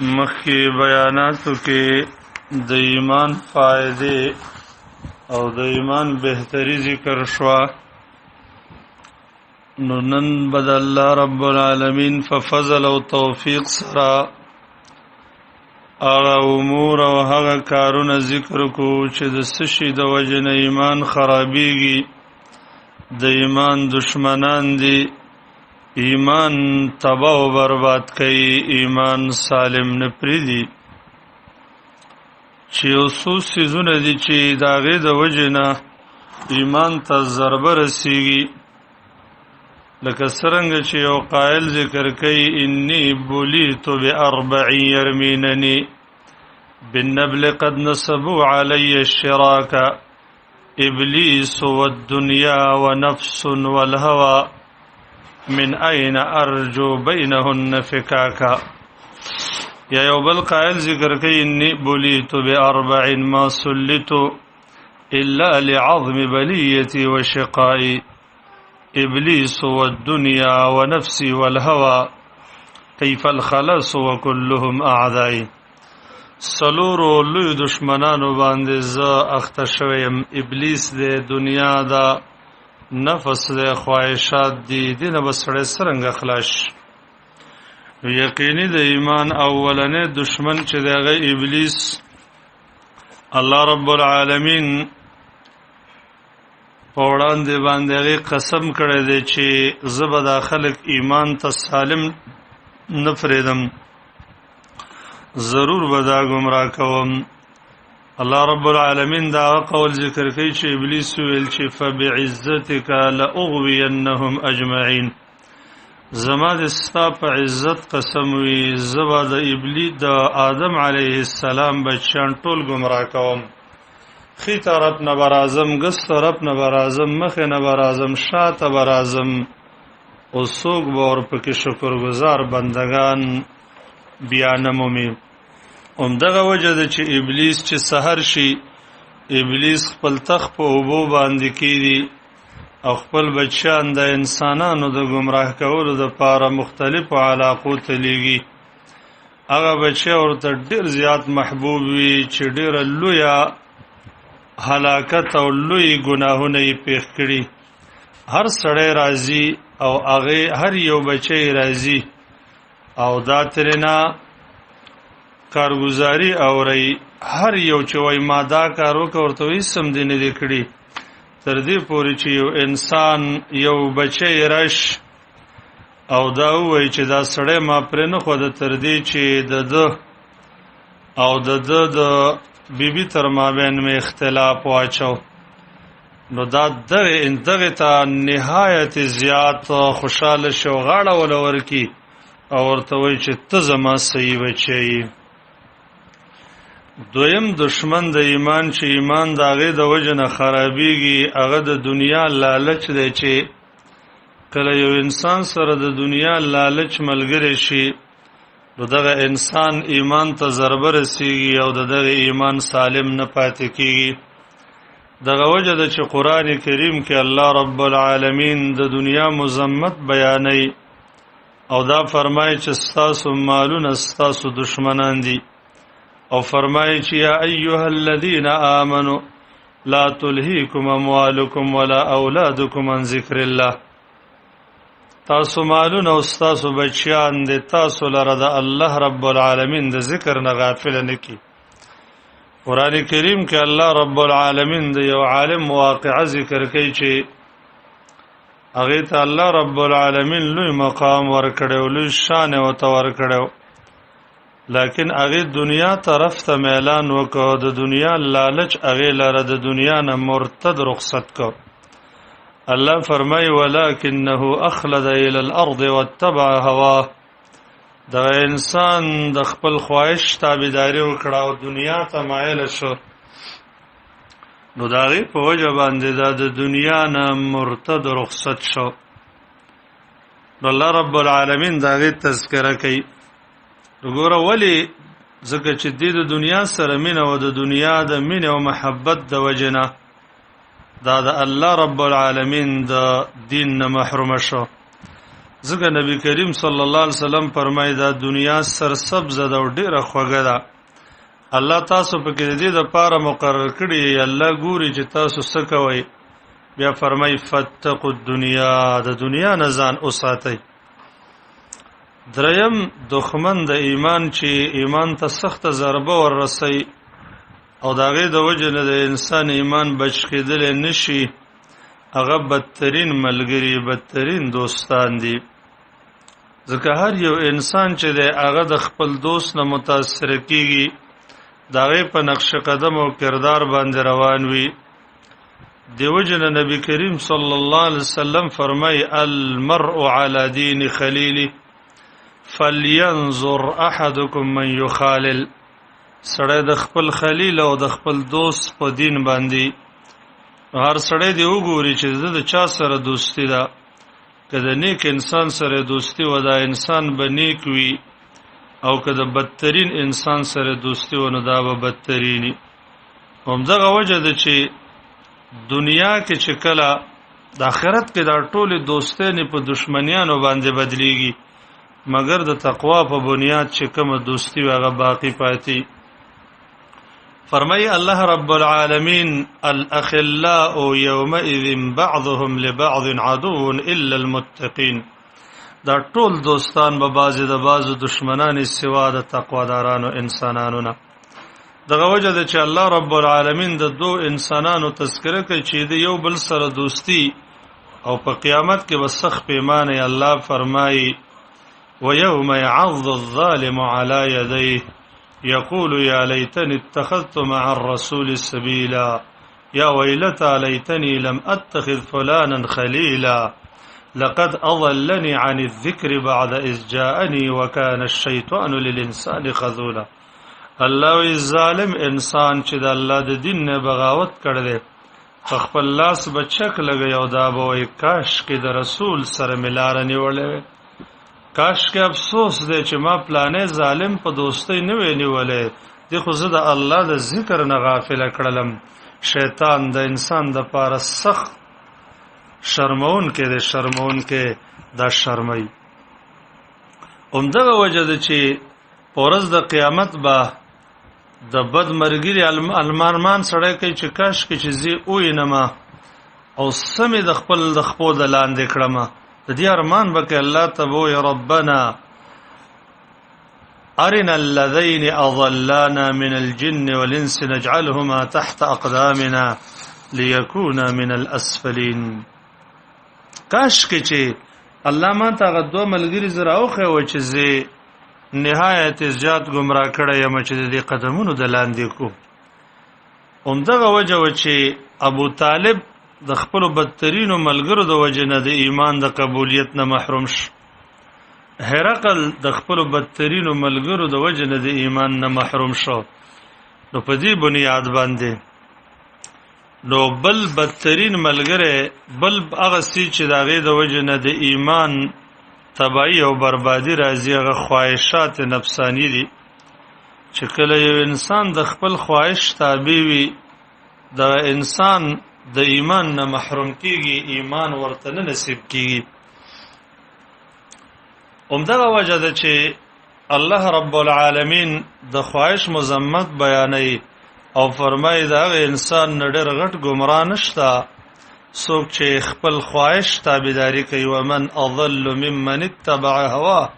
مخکې بیاناتو کې د ایمان فائدې او د ایمان بهتري ذکر شوه. نو نن بد الله رب العالمین ففضل او توفیق سره هغه امور او هغه کارونه ذکر کو چې د سشي د وجه نه ایمان خرابېږي، د ایمان دشمنان دي، ایمان تباہ و برباد کوي، ایمان سالم نه پریدي. چې اوسو سيزونه دي چې د هغې د وجې نه ایمان ته ضربه رسیږي، لکه څرنګه چې یو قائل ذکر کوي انی بولیت باربع یرمیننی بالنبل قد نصبوا علی الشراک ابلیس والدنیا ونفس والهوى من أين أرجو بينهن فكاكا. یا یو بل قائل ذکر کوي انی بولیت باربع ما سلت الا لعظم بلیتی وشقائی ابلیس والدنیا ونفسی والهوى کیف الخلص وكلهم اعدائی. سلورو لوی دشمنانو باندې زه اخته شویم، ابلیس دی، دنیا دا، نفس دی، خواهشات دی، دینه به سړی څرنګه خلاص. یقیني د ایمان اولنې دشمن چې دی هغه ابلیس. الله رب العالمین په وړاندې باندې هغې قسم کړی دی چې زه به دا خلک ایمان ته سالم نه پرېږدم، ضرور به دا ګمراه کوم. الله رب العالمین دا قول ذکر کوي چې ابلیس ویل چې فبعزتک لاغوینهم اجمعین، زما د ستا په عزت قسم وي زه به د ابلیس د آدم علیه السلام بچیان ټول ګمراه کوم. ښي طرف نه به راځم، ګس طرف نه به راځم، مخې نه به راځم، شاته به راځم، او څوک به ورپکې شکرګزار بندگان بیا نه مومي. همدغه وجه ده چې ابلیس چې سحر شي، ابلیس خپل تخت په اوبو باندې کیږي او خپل بچیان د انسانانو د ګمراه کولو دپاره مختلفو علاقو ته لیږي. هغه بچی ورته ډېر زیات محبوب وي چې ډېره لویه هلاکت او لوی ګناهونه یې پېښ کړي. هر سړی راځي او هغې هر یو بچی راځي او دا ترېنه کارګزاري اوري، هر یو چې وای ما دا کار وکړ ورته هېڅ هم دې نه دی کړي، تر دې پورې چې یو انسان یو بچی رش او دا ووایي چې دا سړی ما پرې نه ښوده تر دې چې د ده او د ده د بیبي تر مابین مې اختلاف واچو. نو دا دغې ته نهایت زیات خوشحاله شي او غاړه وله ورکي او ورته وایي چې ته زما صحیح بچی یې. دویم دشمن د ایمان چې ایمان د هغې د وجه نه خرابېږي هغه د دنیا لالچ دی. چې کله یو انسان سره د دنیا لالچ ملګری شي نو دغه انسان ایمان ته ضربه رسیږي او د دغه ایمان سالم نه پاتې کېږي. دغه وجه ده چې قرآن کریم کې الله رب العالمین د دنیا مذمت بیانوي او دا فرمایي چې ستاسو مالونه ستاسو دشمنان دي، او فرمایي چې یا ایها الذین آمنوا لا تلهیکم اموالکم ولا اولادکم عن ذکر الله. تاسو مالونه او ستاسو بچیان دي تاسو لره د الله رب العالمین د ذکر نه غافل نه کی. قرآن کریم کې الله رب العالمین د یو عالم واقعه ذکر کوي چې هغې ته الله رب العالمین لوی مقام ورکړی او لوی شان یې ورته ورکړی، لیکن هغې دنیا طرف ته میلان وکړ، د دنیا لالچ هغې لره د دنیا نه مرتد رخصت کړ. الله فرمایي ولکنه اخلد الى الارض واتبع هواه. دغه انسان د خپل خواهش تابعداري وکړه او دنیا ته مایل شو، نو د هغې په وجه باندې دا د دنیا نه مرتد رخصت شو. نو الله رب العالمین د هغې تذکره کوي. وګوره ولې؟ ځکه چې دې د دنیا سره مینه او د دنیا د مینې او محبت د وجې نه دا د الله رب العالمین د دین نه محروم شو. ځکه نبی کریم صلی الله علیه وسلم فرمایي دا دنیا سرسبز ده او ډیره خوږه ده. الله تاسو په کې دې د پاره مقرر کړی، الله ګوري چې تاسو څه کوئ. بیا فرمایي فتقوا الدنیا، د دنیا نه ځان وساتئ. دریم دښمن د ایمان چې ایمان ته سخت ضربه ورسي او داغه د وجه نه د انسان ایمان بچ کېدل نشي، هغه بدترین ملګری بدترین دوستان دي. ځکه هر یو انسان چې د هغه د خپل دوست نه متاثر کیږي، داغه په نقش قدم او کردار باندې روان وي. دیو جن نبی کریم صلی الله علیه وسلم فرمای المرء علی دین خلیل فلینظر احدکم من یخالل. سړی د خپل خلیل او د خپل دوست په دین باندې هر سړی دی وګوري چې د چا سره دوستی ده. که د نیک انسان سره دوستی و دا انسان به نیک وي، او که د بدترین انسان سره دوستی و نو دا به بدترینی. همدغه وجه ده چې دنیا کې چې کله د آخرت کې دا ټولې دوستۍ په دشمنیانو باندې بدلیږي، مگر د تقوا په بنیاد چې کومه دوستی هغه باقی پاتې. فرمای الله رب العالمین الاخلاء یومئذ بعضهم لبعض عدو الا المتقین. دا ټول دوستان به بعضې د بعضو دشمنان سوا د تقوادارانو انسانانو نه. دغه وجه ده چې الله رب العالمین د دو انسانانو تذکره کوي چې د یو بل سره دوستی او په قیامت کې به سخت پیمانه. الله فرمایي ويوم يعض الظالم على يديه يقول يا ليتني اتخذت مع الرسول سبيلا يا ويلتى ليتني لم أتخذ فلانا خليلا لقد أضلني عن الذكر بعد إذ جاءني وكان الشيطان للإنسان خذولا. الله الظالم انسان چې د الله د دین نه بغاوت کړی په خپل لاس بچک لګي او دا به وایي کاش کې د رسول سره ملاره نیولې، کاش کې افسوس دی چې ما پلانې ظالم په دوستۍ نه وی نیولې، دی خو زه د الله د ذکر نه غافله کړلم. شیطان د انسان د پاره سخت شرمون کې د شرمون کې دا شرمای. همدغه وجه ده چې پورز د قیامت به د بد مرګري المارمان سړی کوي چې کاش کې چې زی وینم او سمې د خپل د خپو د لاندې کړم. د دې ارمان به کې الله ته وایي ربنا ارنا الذين اضلانا من الجن والانس نجعلهما تحت اقدامنا ليكونا من الاسفلين. کاش کې چې الله ما ته غدو ملګری زرا او خو چې زی نهایت زیات گمراه کړی یم چې د قدمونو د لاندې کو. همدغه وجه و چې ابو طالب د خپل بدترینو ملګرو د وجه نه د ایمان د قبولیت نه محروم شو. هرقل د خپل بدترینو ملګرو د وجه نه د ایمان نه محروم شو. نو په دې بنیاد باندې نو بل بدترین ملګری بل هغه سی چې داغه د وجه نه د ایمان تباہی او بربادی راځي، هغه خواهشات نفسانی دي. چې کله یو انسان د خپل خواهش تابع وي، د انسان د ایمان نه محروم کیږي، ایمان ورته نه نصیب کیږي. همدغه وجه ده چې الله رب العالمین د خواهش مذمت بیانوي او فرمایي دا انسان نه ډېر غټ ګمراه نشته څوک چې خپل خواهش تابعداري کوي. ومن اضل ممن اتبع هواه.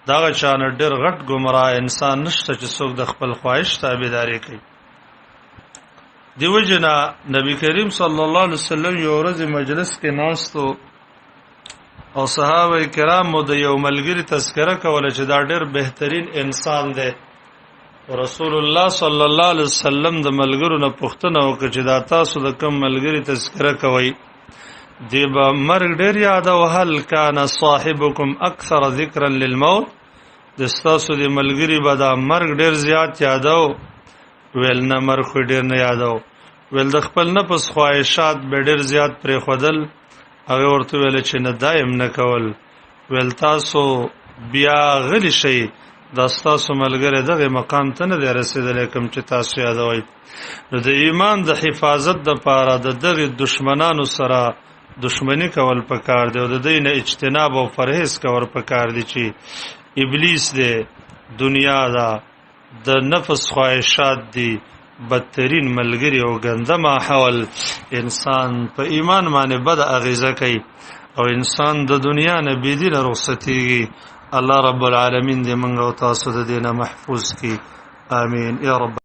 دا چانه ډېر غټ ګمراه انسان نشته چې څوک د خپل خواهش تابعداري کوي. دیو جنا نبی کریم صلی الله علیه وسلم یو ورځ مجلس کې ناستو او صحابه کرامو د یو ملګری تذکره کوله چې دا ډېر بهترین انسان دی. رسول الله صلی الله علیه وسلم د ملګرو نه پوښتنه وکړه چې دا تاسو د کوم ملګری تذکره کوي؟ دی به مرګ ډېر یاد او هل کان صاحبکم اکثر ذکرا للموت. د تاسو د ملګری به دا مرګ ډېر زیات یادو؟ ویل نه، مرګ خو ډېر نه یادو. ویل د خپل نفس خواهشات به ډېر زیات پرې خودل. هغه ورته ویل چې نه دایم نه کول. ویل تاسو بیا غلی شئ، دا ستاسو ملګری دغه مقام ته نه دی رسېدلی کوم چې تاسو یادوئ. نو د ایمان د حفاظت دپاره د دغې دشمنانو سره دشمنی کول پکار دی او د دې نه اجتناب او پرهیز کول پکار دی چې ابلیس دی دنیا دا د نفس خواهشات دی بدترین ملګری او ګنده ماحول انسان په ایمان باندې بد اغیزه کوي او انسان د دنیا نه بيدینه رخصتیږي الله رب العالمین دې موږ او تاسو د دینه محفوظ کړي آمین یا رب